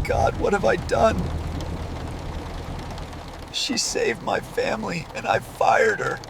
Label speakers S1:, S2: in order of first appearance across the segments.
S1: God, what have I done? She saved my family, and I fired her.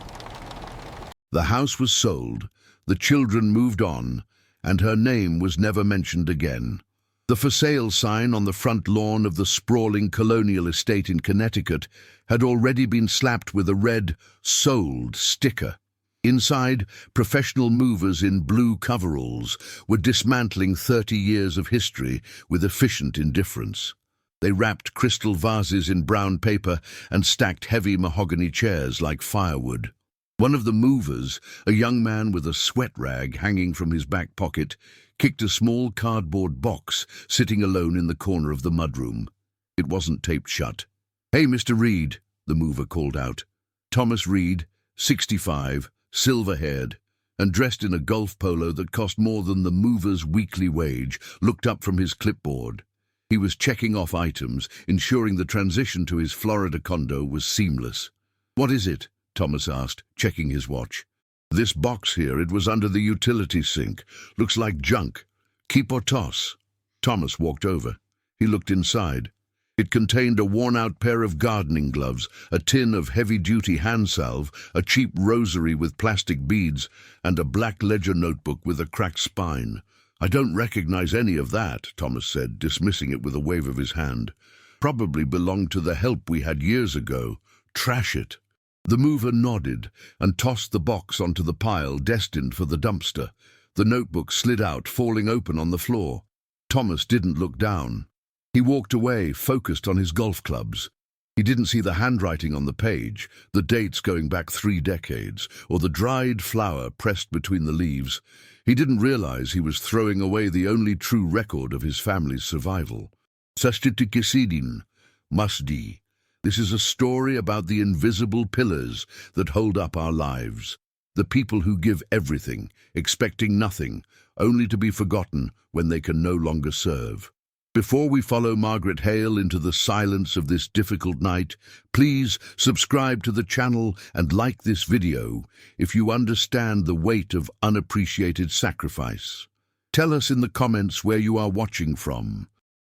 S2: The house was sold, the children moved on, and her name was never mentioned again. The for sale sign on the front lawn of the sprawling colonial estate in Connecticut had already been slapped with a red "Sold" sticker. Inside, professional movers in blue coveralls were dismantling 30 years of history with efficient indifference. They wrapped crystal vases in brown paper and stacked heavy mahogany chairs like firewood. One of the movers, a young man with a sweat rag hanging from his back pocket, kicked a small cardboard box sitting alone in the corner of the mudroom. It wasn't taped shut. "Hey, Mr. Reed," the mover called out. Thomas Reed, 65, silver-haired, and dressed in a golf polo that cost more than the mover's weekly wage, looked up from his clipboard. He was checking off items, ensuring the transition to his Florida condo was seamless. "What is it?" Thomas asked, checking his watch. "This box here, it was under the utility sink. Looks like junk. Keep or toss?" Thomas walked over. He looked inside. It contained a worn-out pair of gardening gloves, a tin of heavy-duty hand salve, a cheap rosary with plastic beads, and a black ledger notebook with a cracked spine. "I don't recognize any of that," Thomas said, dismissing it with a wave of his hand. "Probably belonged to the help we had years ago. Trash it." The mover nodded and tossed the box onto the pile destined for the dumpster. The notebook slid out, falling open on the floor. Thomas didn't look down. He walked away, focused on his golf clubs. He didn't see the handwriting on the page, the dates going back 3 decades, or the dried flower pressed between the leaves. He didn't realize he was throwing away the only true record of his family's survival. Sashtikisidin, Masdi. This is a story about the invisible pillars that hold up our lives. The people who give everything, expecting nothing, only to be forgotten when they can no longer serve. Before we follow Margaret Hale into the silence of this difficult night, please subscribe to the channel and like this video if you understand the weight of unappreciated sacrifice. Tell us in the comments where you are watching from.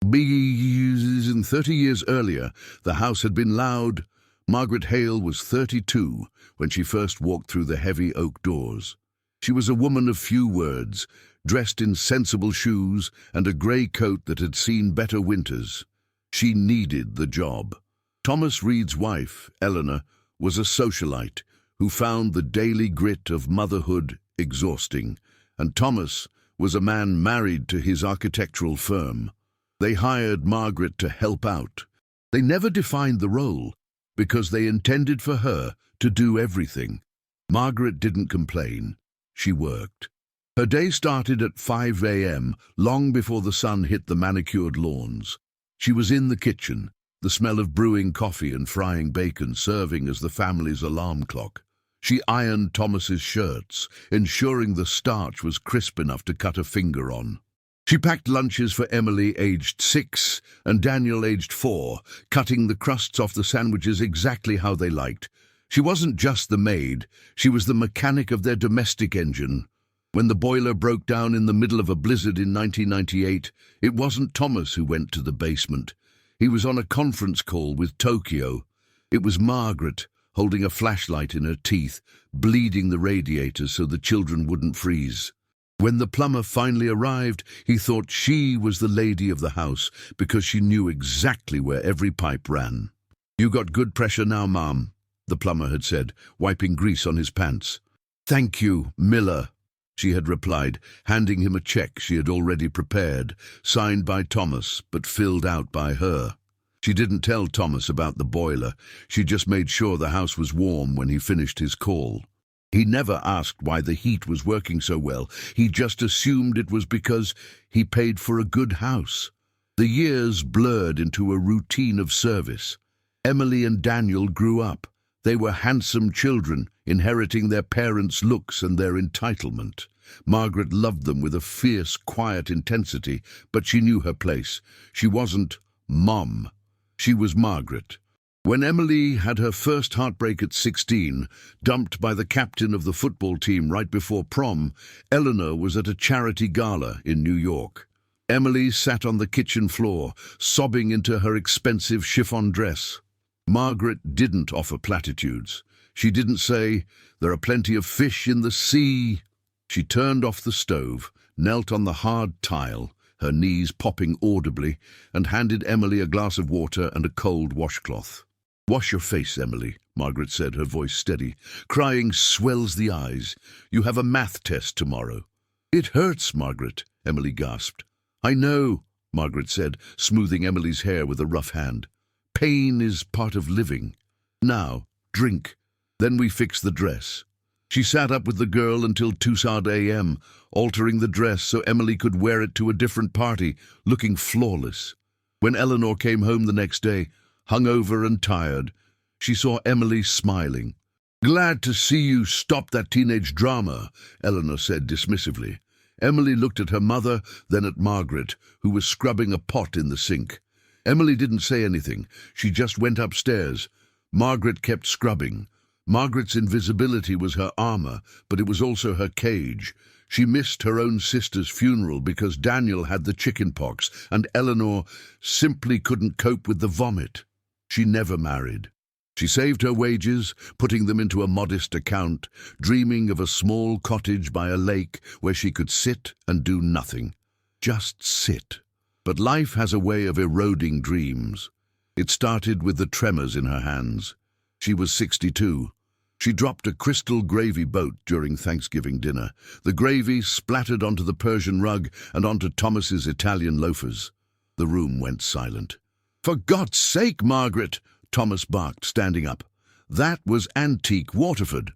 S2: 30 years earlier, the house had been loud. Margaret Hale was 32 when she first walked through the heavy oak doors. She was a woman of few words, dressed in sensible shoes and a grey coat that had seen better winters. She needed the job. Thomas Reed's wife, Eleanor, was a socialite who found the daily grit of motherhood exhausting, and Thomas was a man married to his architectural firm. They hired Margaret to help out. They never defined the role, because they intended for her to do everything. Margaret didn't complain. She worked. Her day started at 5 a.m., long before the sun hit the manicured lawns. She was in the kitchen, the smell of brewing coffee and frying bacon serving as the family's alarm clock. She ironed Thomas's shirts, ensuring the starch was crisp enough to cut a finger on. She packed lunches for Emily, aged 6, and Daniel, aged 4, cutting the crusts off the sandwiches exactly how they liked. She wasn't just the maid, she was the mechanic of their domestic engine. When the boiler broke down in the middle of a blizzard in 1998, it wasn't Thomas who went to the basement. He was on a conference call with Tokyo. It was Margaret, holding a flashlight in her teeth, bleeding the radiator so the children wouldn't freeze. When the plumber finally arrived, he thought she was the lady of the house because she knew exactly where every pipe ran. "You got good pressure now, Ma'am," the plumber had said, wiping grease on his pants. "Thank you, Miller," she had replied, handing him a check she had already prepared, signed by Thomas but filled out by her. She didn't tell Thomas about the boiler. She just made sure the house was warm when he finished his call. He never asked why the heat was working so well. He just assumed it was because he paid for a good house. The years blurred into a routine of service. Emily and Daniel grew up. They were handsome children, inheriting their parents' looks and their entitlement. Margaret loved them with a fierce, quiet intensity, but she knew her place. She wasn't Mom. She was Margaret. When Emily had her first heartbreak at 16, dumped by the captain of the football team right before prom, Eleanor was at a charity gala in New York. Emily sat on the kitchen floor, sobbing into her expensive chiffon dress. Margaret didn't offer platitudes. She didn't say, "There are plenty of fish in the sea." She turned off the stove, knelt on the hard tile, her knees popping audibly, and handed Emily a glass of water and a cold washcloth. "Wash your face, Emily," Margaret said, her voice steady. "Crying swells the eyes. You have a math test tomorrow." "It hurts, Margaret," Emily gasped. "I know," Margaret said, smoothing Emily's hair with a rough hand. "Pain is part of living. Now, drink. Then we fix the dress." She sat up with the girl until 2 a.m., altering the dress so Emily could wear it to a different party, looking flawless. When Eleanor came home the next day, hungover and tired, she saw Emily smiling. "Glad to see you stop that teenage drama," Eleanor said dismissively. Emily looked at her mother, then at Margaret, who was scrubbing a pot in the sink. Emily didn't say anything. She just went upstairs. Margaret kept scrubbing. Margaret's invisibility was her armor, but it was also her cage. She missed her own sister's funeral because Daniel had the chickenpox, and Eleanor simply couldn't cope with the vomit. She never married. She saved her wages, putting them into a modest account, dreaming of a small cottage by a lake where she could sit and do nothing. Just sit. But life has a way of eroding dreams. It started with the tremors in her hands. She was 62. She dropped a crystal gravy boat during Thanksgiving dinner. The gravy splattered onto the Persian rug and onto Thomas's Italian loafers. The room went silent. "For God's sake, Margaret!" Thomas barked, standing up. "That was antique Waterford."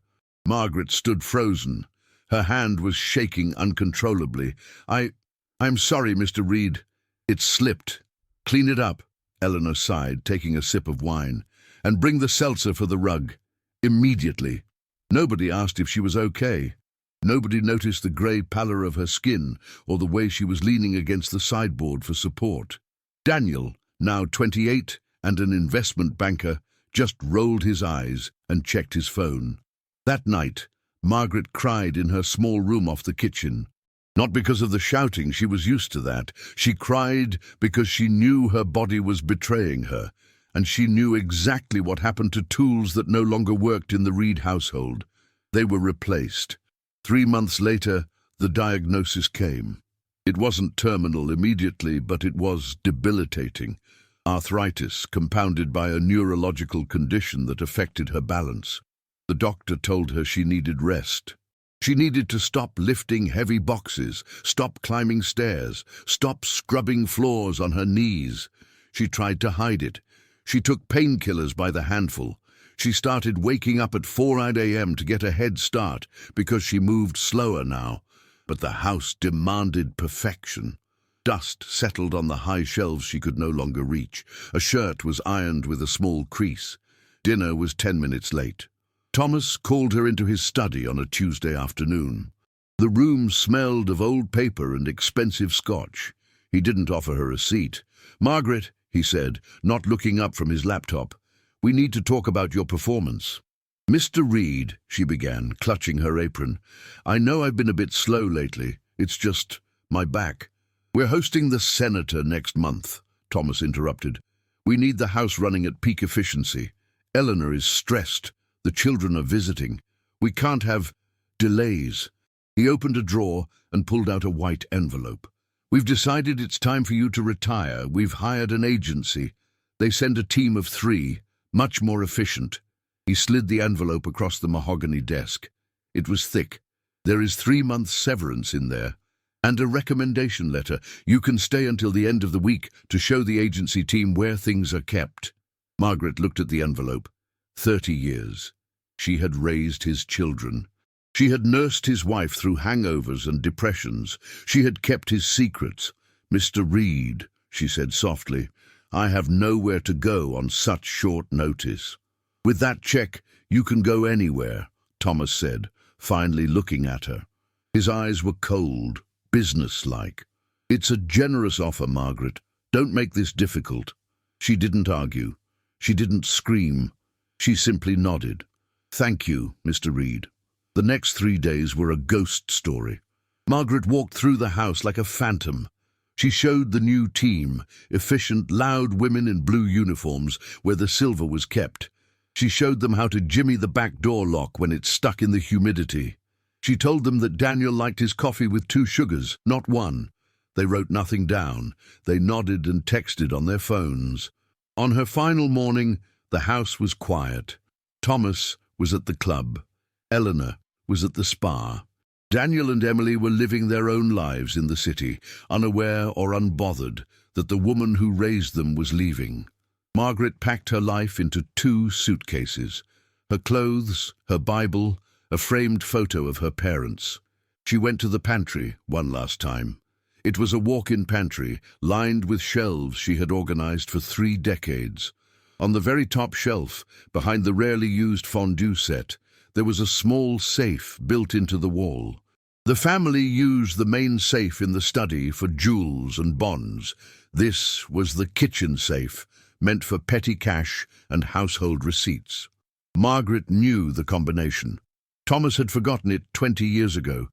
S2: Margaret stood frozen. Her hand was shaking uncontrollably. I'm sorry, Mr. Reed. It slipped." "Clean it up," Eleanor sighed, taking a sip of wine. "And bring the seltzer for the rug. Immediately." Nobody asked if she was okay. Nobody noticed the grey pallor of her skin or the way she was leaning against the sideboard for support. Daniel, now 28 and an investment banker, just rolled his eyes and checked his phone. That night, Margaret cried in her small room off the kitchen. Not because of the shouting, she was used to that. She cried because she knew her body was betraying her, and she knew exactly what happened to tools that no longer worked in the Reed household. They were replaced. 3 months later, the diagnosis came. It wasn't terminal immediately, but it was debilitating. Arthritis, compounded by a neurological condition that affected her balance. The doctor told her she needed rest. She needed to stop lifting heavy boxes, stop climbing stairs, stop scrubbing floors on her knees. She tried to hide it. She took painkillers by the handful. She started waking up at 4 a.m. to get a head start because she moved slower now. But the house demanded perfection. Dust settled on the high shelves she could no longer reach. A shirt was ironed with a small crease. Dinner was 10 minutes late. Thomas called her into his study on a Tuesday afternoon. The room smelled of old paper and expensive scotch. He didn't offer her a seat. "Margaret," he said, not looking up from his laptop, "we need to talk about your performance." "Mr. Reed," she began, clutching her apron, "I know I've been a bit slow lately. It's just my back." "We're hosting the senator next month," Thomas interrupted. "We need the house running at peak efficiency. Eleanor is stressed. The children are visiting. We can't have delays." He opened a drawer and pulled out a white envelope. "We've decided it's time for you to retire. We've hired an agency. They send a team of 3, much more efficient." He slid the envelope across the mahogany desk. It was thick. "There is 3 months severance in there. And a recommendation letter. You can stay until the end of the week to show the agency team where things are kept." Margaret looked at the envelope. 30 years. She had raised his children. She had nursed his wife through hangovers and depressions. She had kept his secrets. "Mr. Reed," she said softly, "I have nowhere to go on such short notice." "With that check, you can go anywhere," Thomas said, finally looking at her. His eyes were cold, businesslike. "It's a generous offer, Margaret. Don't make this difficult." She didn't argue. She didn't scream. She simply nodded. "Thank you, Mr. Reed." The next 3 days were a ghost story. Margaret walked through the house like a phantom. She showed the new team, efficient, loud women in blue uniforms, where the silver was kept. She showed them how to jimmy the back door lock when it's stuck in the humidity. She told them that Daniel liked his coffee with 2 sugars, not 1. They wrote nothing down. They nodded and texted on their phones. On her final morning, the house was quiet. Thomas was at the club. Eleanor was at the spa. Daniel and Emily were living their own lives in the city, unaware or unbothered that the woman who raised them was leaving. Margaret packed her life into 2 suitcases, her clothes, her Bible, a framed photo of her parents. She went to the pantry one last time. It was a walk-in pantry, lined with shelves she had organized for 3 decades. On the very top shelf, behind the rarely used fondue set, there was a small safe built into the wall. The family used the main safe in the study for jewels and bonds. This was the kitchen safe, meant for petty cash and household receipts. Margaret knew the combination. Thomas had forgotten it 20 years ago.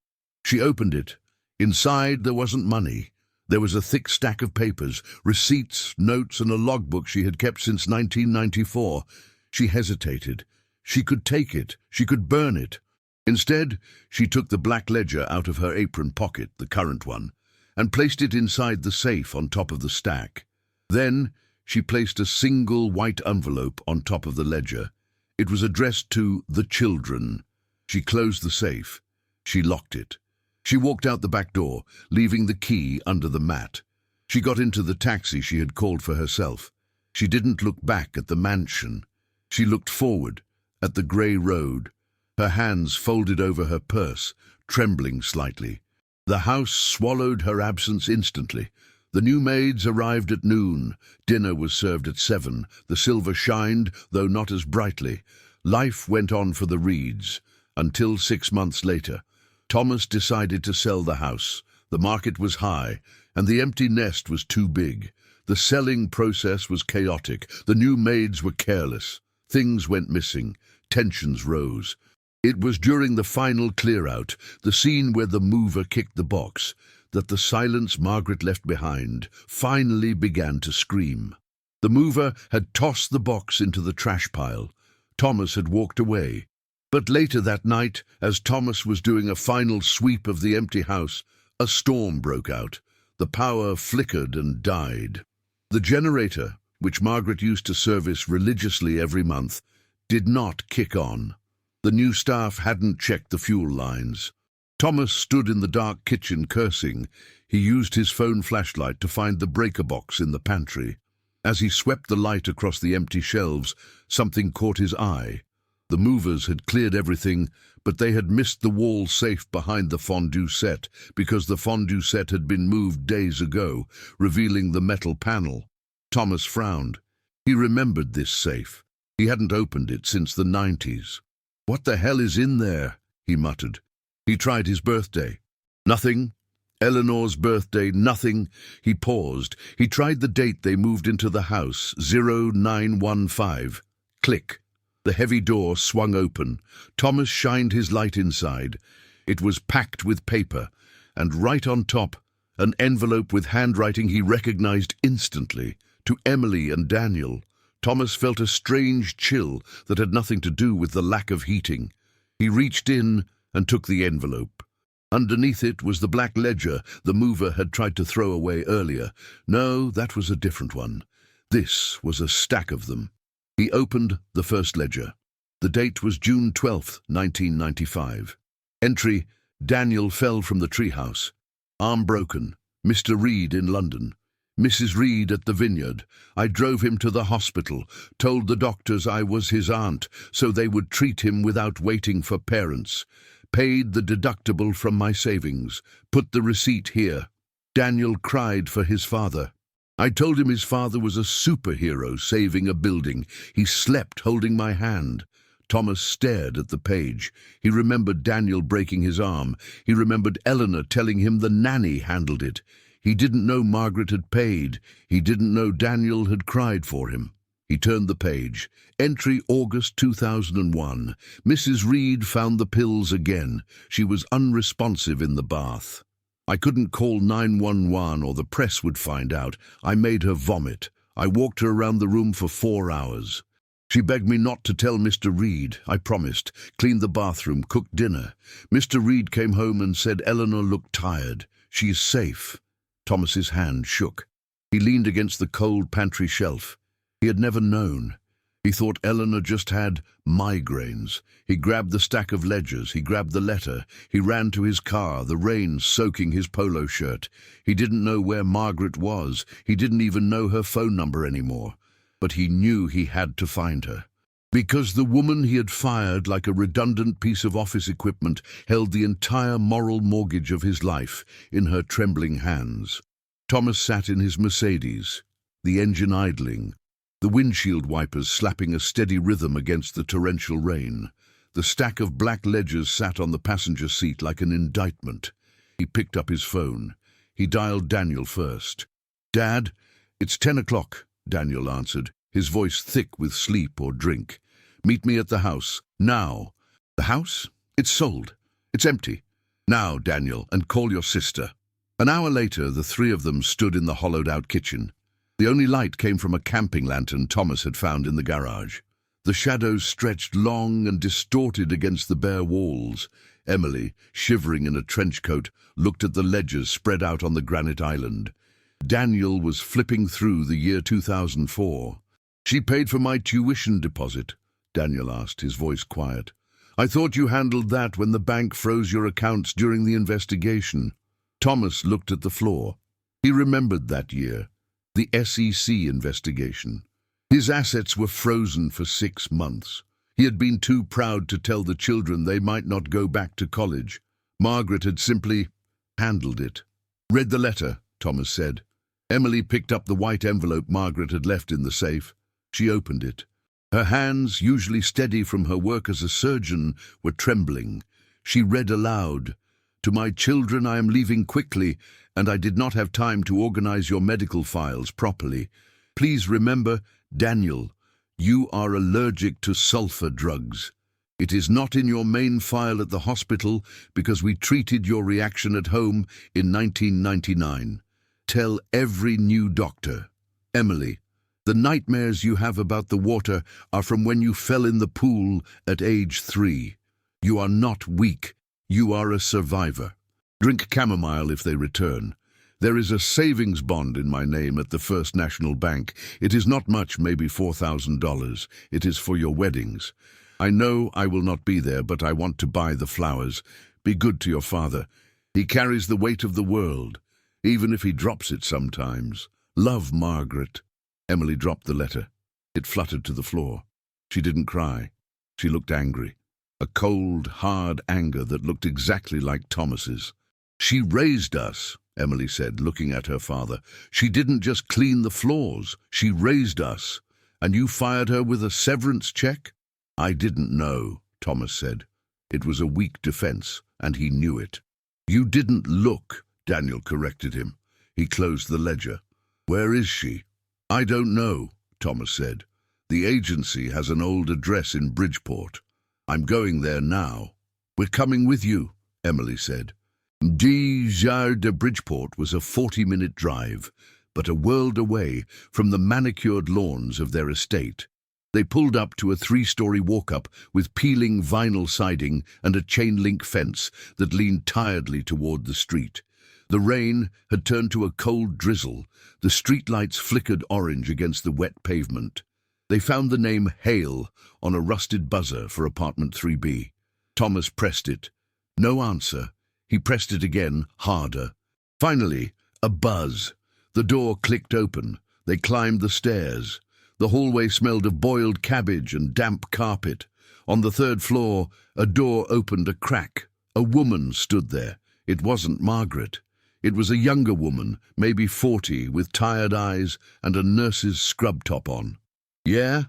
S2: She opened it. Inside there wasn't money. There was a thick stack of papers, receipts, notes, and a logbook she had kept since 1994. She hesitated. She could take it. She could burn it. Instead, she took the black ledger out of her apron pocket, the current one, and placed it inside the safe on top of the stack. Then she placed a single white envelope on top of the ledger. It was addressed to the children. She closed the safe. She locked it. She walked out the back door, leaving the key under the mat. She got into the taxi she had called for herself. She didn't look back at the mansion. She looked forward, at the grey road, her hands folded over her purse, trembling slightly. The house swallowed her absence instantly. The new maids arrived at noon. Dinner was served at 7. The silver shined, though not as brightly. Life went on for the Reeds, until 6 months later. Thomas decided to sell the house. The market was high, and the empty nest was too big. The selling process was chaotic. The new maids were careless. Things went missing. Tensions rose. It was during the final clear-out, the scene where the mover kicked the box, that the silence Margaret left behind finally began to scream. The mover had tossed the box into the trash pile. Thomas had walked away. But later that night, as Thomas was doing a final sweep of the empty house, a storm broke out. The power flickered and died. The generator, which Margaret used to service religiously every month, did not kick on. The new staff hadn't checked the fuel lines. Thomas stood in the dark kitchen cursing. He used his phone flashlight to find the breaker box in the pantry. As he swept the light across the empty shelves, something caught his eye. The movers had cleared everything, but they had missed the wall safe behind the fondue set, because the fondue set had been moved days ago, revealing the metal panel. Thomas frowned. He remembered this safe. He hadn't opened it since the 90s. "What the hell is in there?" he muttered. He tried his birthday. Nothing. Eleanor's birthday, nothing. He paused. He tried the date they moved into the house, 0915. Click. The heavy door swung open. Thomas shined his light inside. It was packed with paper, and right on top, an envelope with handwriting he recognized instantly, to Emily and Daniel. Thomas felt a strange chill that had nothing to do with the lack of heating. He reached in and took the envelope. Underneath it was the black ledger the mover had tried to throw away earlier. No, that was a different one. This was a stack of them. He opened the first ledger. The date was June 12th, 1995. Entry: Daniel fell from the treehouse. Arm broken. Mr. Reed in London. Mrs. Reed at the vineyard. I drove him to the hospital, told the doctors I was his aunt, so they would treat him without waiting for parents. Paid the deductible from my savings. Put the receipt here. Daniel cried for his father. I told him his father was a superhero saving a building. He slept holding my hand. Thomas stared at the page. He remembered Daniel breaking his arm. He remembered Eleanor telling him the nanny handled it. He didn't know Margaret had paid. He didn't know Daniel had cried for him. He turned the page. Entry August 2001. Mrs. Reed found the pills again. She was unresponsive in the bath. I couldn't call 911 or the press would find out. I made her vomit. I walked her around the room for 4 hours. She begged me not to tell Mr. Reed. I promised. Cleaned the bathroom, cooked dinner. Mr. Reed came home and said Eleanor looked tired. She is safe. Thomas's hand shook. He leaned against the cold pantry shelf. He had never known. He thought Eleanor just had migraines. He grabbed the stack of ledgers. He grabbed the letter. He ran to his car, the rain soaking his polo shirt. He didn't know where Margaret was. He didn't even know her phone number anymore. But he knew he had to find her. Because the woman he had fired like a redundant piece of office equipment held the entire moral mortgage of his life in her trembling hands. Thomas sat in his Mercedes, the engine idling, the windshield wipers slapping a steady rhythm against the torrential rain. The stack of black ledgers sat on the passenger seat like an indictment. He picked up his phone. He dialed Daniel first. "Dad, it's 10 o'clock, Daniel answered, his voice thick with sleep or drink. "Meet me at the house, now." "The house? It's sold. It's empty. Now, Daniel, and call your sister." An hour later, the three of them stood in the hollowed-out kitchen. The only light came from a camping lantern Thomas had found in the garage. The shadows stretched long and distorted against the bare walls. Emily, shivering in a trench coat, looked at the ledgers spread out on the granite island. Daniel was flipping through the year 2004. "She paid for my tuition deposit," Daniel asked, his voice quiet. "I thought you handled that when the bank froze your accounts during the investigation." Thomas looked at the floor. He remembered that year. The SEC investigation. His assets were frozen for 6 months. He had been too proud to tell the children they might not go back to college. Margaret had simply handled it. "Read the letter," Thomas said. Emily picked up the white envelope Margaret had left in the safe. She opened it. Her hands, usually steady from her work as a surgeon, were trembling. She read aloud, "To my children, I am leaving quickly, and I did not have time to organize your medical files properly. Please remember, Daniel, you are allergic to sulfur drugs. It is not in your main file at the hospital because we treated your reaction at home in 1999. Tell every new doctor. Emily, the nightmares you have about the water are from when you fell in the pool at age 3. You are not weak. You are a survivor. Drink chamomile if they return. There is a savings bond in my name at the First National Bank. It is not much, maybe $4,000. It is for your weddings. I know I will not be there, but I want to buy the flowers. Be good to your father. He carries the weight of the world, even if he drops it sometimes. Love, Margaret." Emily dropped the letter. It fluttered to the floor. She didn't cry. She looked angry. A cold, hard anger that looked exactly like Thomas's. "She raised us," Emily said, looking at her father. "She didn't just clean the floors. She raised us. And you fired her with a severance check?" "I didn't know," Thomas said. It was a weak defense, and he knew it. "You didn't look," Daniel corrected him. He closed the ledger. "Where is she?" "I don't know," Thomas said. "The agency has an old address in Bridgeport. I'm going there now." "We're coming with you," Emily said. De Bridgeport was a 40-minute drive, but a world away from the manicured lawns of their estate. They pulled up to a 3-story walk-up with peeling vinyl siding and a chain-link fence that leaned tiredly toward the street. The rain had turned to a cold drizzle. The streetlights flickered orange against the wet pavement. They found the name Hale on a rusted buzzer for apartment 3B. Thomas pressed it. No answer. He pressed it again, harder. Finally, a buzz. The door clicked open. They climbed the stairs. The hallway smelled of boiled cabbage and damp carpet. On the 3rd floor, a door opened a crack. A woman stood there. It wasn't Margaret. It was a younger woman, maybe 40, with tired eyes and a nurse's scrub top on. "Yeah?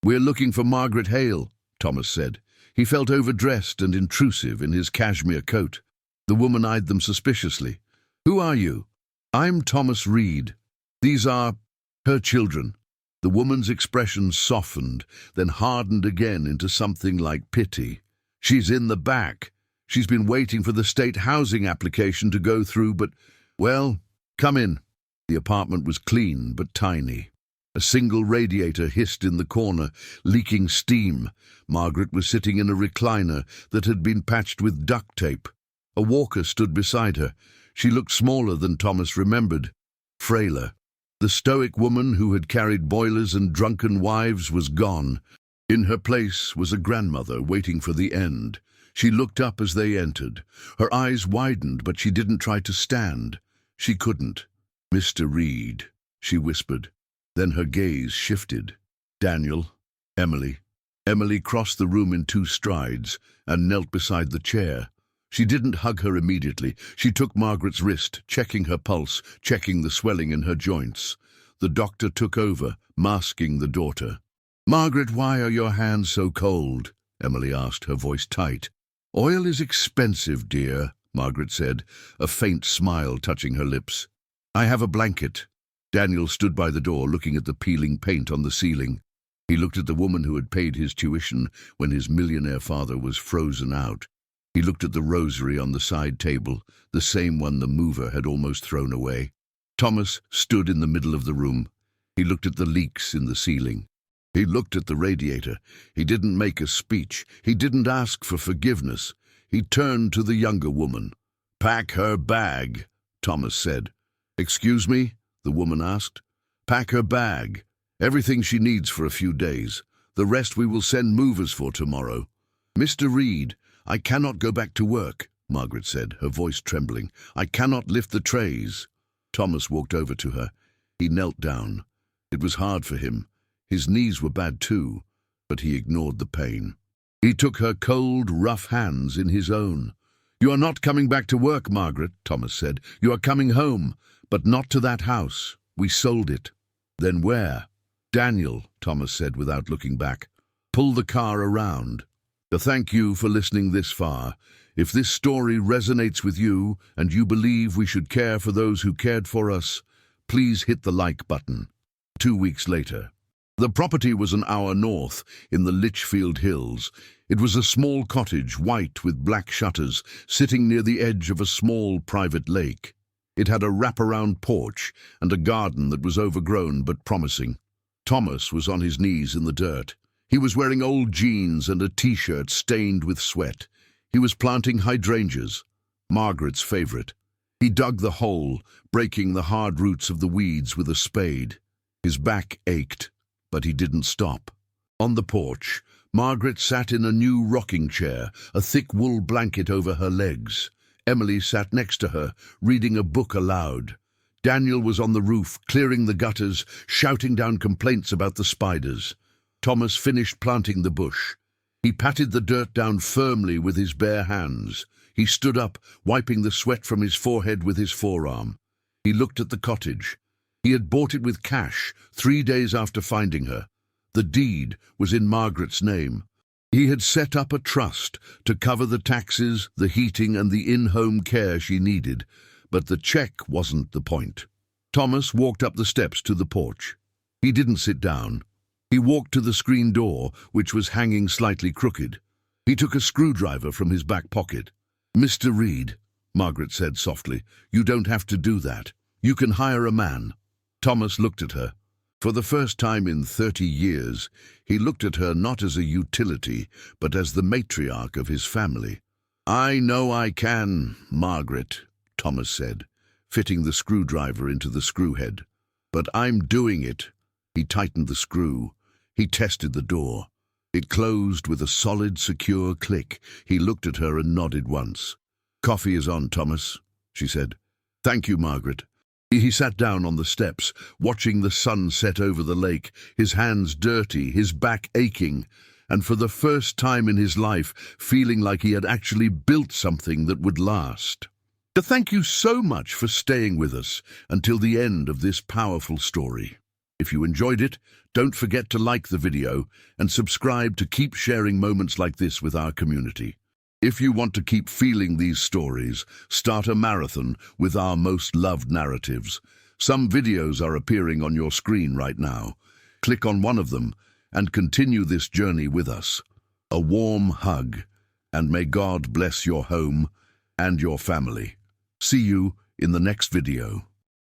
S2: We're looking for Margaret Hale," Thomas said. He felt overdressed and intrusive in his cashmere coat. The woman eyed them suspiciously. "Who are you?" "I'm Thomas Reed. These are her children." The woman's expression softened, then hardened again into something like pity. "She's in the back. She's been waiting for the state housing application to go through, but, well, come in. The apartment was clean but tiny. A single radiator hissed in the corner, leaking steam. Margaret was sitting in a recliner that had been patched with duct tape. A walker stood beside her. She looked smaller than Thomas remembered, frailer. The stoic woman who had carried boilers and drunken wives was gone. In her place was a grandmother waiting for the end. She looked up as they entered. Her eyes widened, but she didn't try to stand. She couldn't. "Mr. Reed," she whispered. Then her gaze shifted. "Daniel, Emily." Emily crossed the room in 2 strides and knelt beside the chair. She didn't hug her immediately. She took Margaret's wrist, checking her pulse, checking the swelling in her joints. The doctor took over, masking the daughter. "Margaret, why are your hands so cold?" Emily asked, her voice tight. "Oil is expensive, dear," Margaret said, a faint smile touching her lips. "I have a blanket." Daniel stood by the door, looking at the peeling paint on the ceiling. He looked at the woman who had paid his tuition when his millionaire father was frozen out. He looked at the rosary on the side table, the same one the mover had almost thrown away. Thomas stood in the middle of the room. He looked at the leaks in the ceiling. He looked at the radiator. He didn't make a speech. He didn't ask for forgiveness. He turned to the younger woman. "Pack her bag," Thomas said. "Excuse me?" the woman asked. "Pack her bag. Everything she needs for a few days. The rest we will send movers for tomorrow." "Mr. Reed, I cannot go back to work," Margaret said, her voice trembling. "I cannot lift the trays." Thomas walked over to her. He knelt down. It was hard for him. His knees were bad too, but he ignored the pain. He took her cold, rough hands in his own. "You are not coming back to work, Margaret," Thomas said. "You are coming home, but not to that house. We sold it." "Then where?" "Daniel," Thomas said without looking back. "Pull the car around." Thank you for listening this far. If this story resonates with you and you believe we should care for those who cared for us, please hit the like button. 2 weeks later. The property was an hour north, in the Litchfield Hills. It was a small cottage, white with black shutters, sitting near the edge of a small private lake. It had a wraparound porch and a garden that was overgrown but promising. Thomas was on his knees in the dirt. He was wearing old jeans and a t-shirt stained with sweat. He was planting hydrangeas, Margaret's favorite. He dug the hole, breaking the hard roots of the weeds with a spade. His back ached, but he didn't stop. On the porch, Margaret sat in a new rocking chair, a thick wool blanket over her legs. Emily sat next to her, reading a book aloud. Daniel was on the roof, clearing the gutters, shouting down complaints about the spiders. Thomas finished planting the bush. He patted the dirt down firmly with his bare hands. He stood up, wiping the sweat from his forehead with his forearm. He looked at the cottage. He had bought it with cash 3 days after finding her. The deed was in Margaret's name. He had set up a trust to cover the taxes, the heating, and the in-home care she needed, but the check wasn't the point. Thomas walked up the steps to the porch. He didn't sit down. He walked to the screen door, which was hanging slightly crooked. He took a screwdriver from his back pocket. "Mr. Reed," Margaret said softly, "you don't have to do that. You can hire a man." Thomas looked at her. For the first time in 30 years, he looked at her not as a utility, but as the matriarch of his family. "I know I can, Margaret," Thomas said, fitting the screwdriver into the screw head. "But I'm doing it." He tightened the screw. He tested the door. It closed with a solid, secure click. He looked at her and nodded once. "Coffee is on, Thomas," she said. "Thank you, Margaret." He sat down on the steps, watching the sun set over the lake, his hands dirty, his back aching, and for the first time in his life feeling like he had actually built something that would last. Thank you so much for staying with us until the end of this powerful story. If you enjoyed it, don't forget to like the video and subscribe to keep sharing moments like this with our community. If you want to keep feeling these stories, start a marathon with our most loved narratives. Some videos are appearing on your screen right now. Click on one of them and continue this journey with us. A warm hug and may God bless your home and your family. See you in the next video.